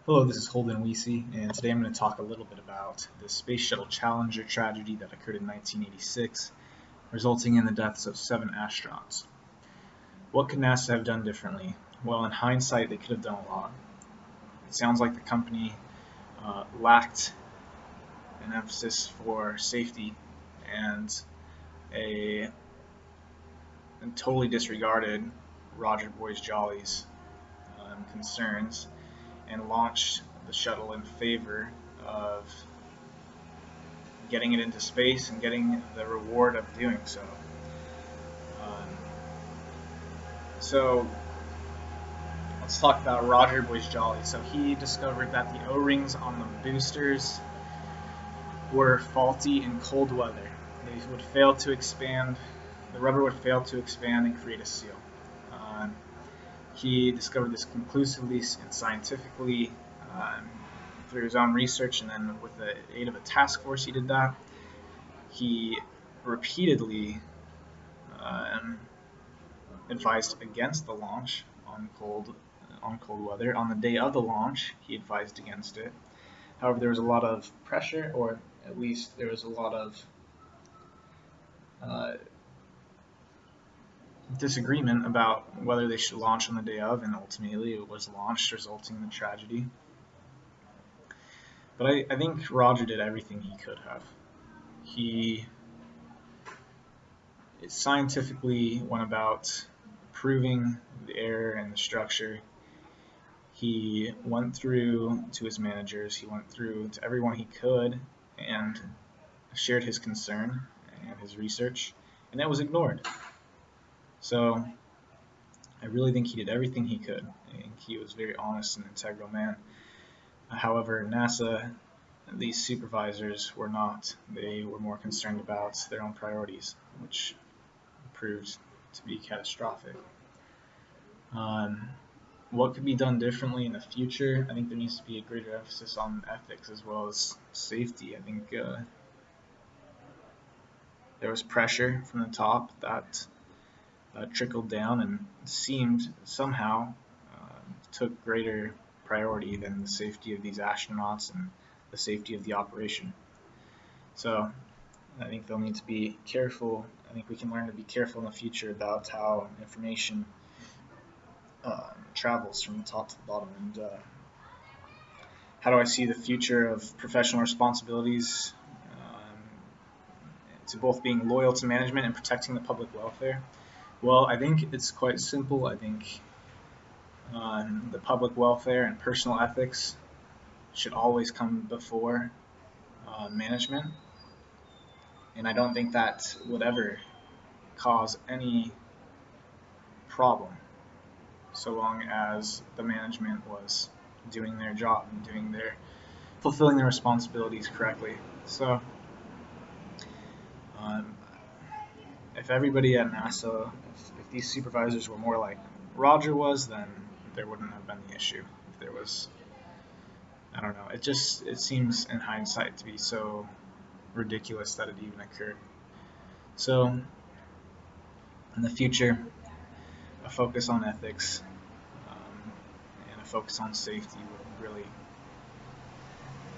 Hello, this is Holden Weesey, and today I'm going to talk a little bit about the Space Shuttle Challenger tragedy that occurred in 1986, resulting in the deaths of 7 astronauts. What could NASA have done differently? Well, in hindsight, they could have done a lot. It sounds like the company lacked an emphasis for safety and a and totally disregarded Roger Boys-Jolly's concerns and launched the shuttle in favor of getting it into space and getting the reward of doing so. Um, so let's talk about Roger Boys-Jolly. So he discovered that the O-rings on the boosters were faulty in cold weather. They would fail to expand. The rubber would fail to expand and create a seal. He discovered this conclusively and scientifically through his own research, and then with the aid of a task force, he did that. He repeatedly advised against the launch on cold weather. On the day of the launch, he advised against it. However, there was a lot of pressure, or at least there was a lot of disagreement about whether they should launch on the day of, and ultimately it was launched, resulting in the tragedy. But I think Roger did everything he could have. He scientifically went about proving the error in the structure. He went through to his managers, he went through to everyone he could and shared his concern and his research, and that was ignored. So I really think he did everything he could. I think he was a very honest and integral man. However, NASA, these supervisors were not. They were more concerned about their own priorities, which proved to be catastrophic. What could be done differently in the future? I think there needs to be a greater emphasis on ethics as well as safety. I think there was pressure from the top that trickled down and seemed somehow took greater priority than the safety of these astronauts and the safety of the operation. So I think they'll need to be careful. I think we can learn to be careful in the future about how information travels from the top to the bottom. And how do I see the future of professional responsibilities to both being loyal to management and protecting the public welfare? Well, I think it's quite simple. I think the public welfare and personal ethics should always come before management, and I don't think that would ever cause any problem so long as the management was doing their job and fulfilling their responsibilities correctly. So if everybody at NASA, if these supervisors were more like Roger was, then there wouldn't have been the issue. If there was, I don't know, it seems in hindsight to be so ridiculous that it even occurred. So in the future, a focus on ethics and a focus on safety would really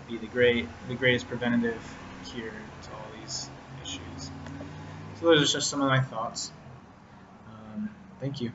be the greatest preventative cure to all these issues. So those are just some of my thoughts. Thank you.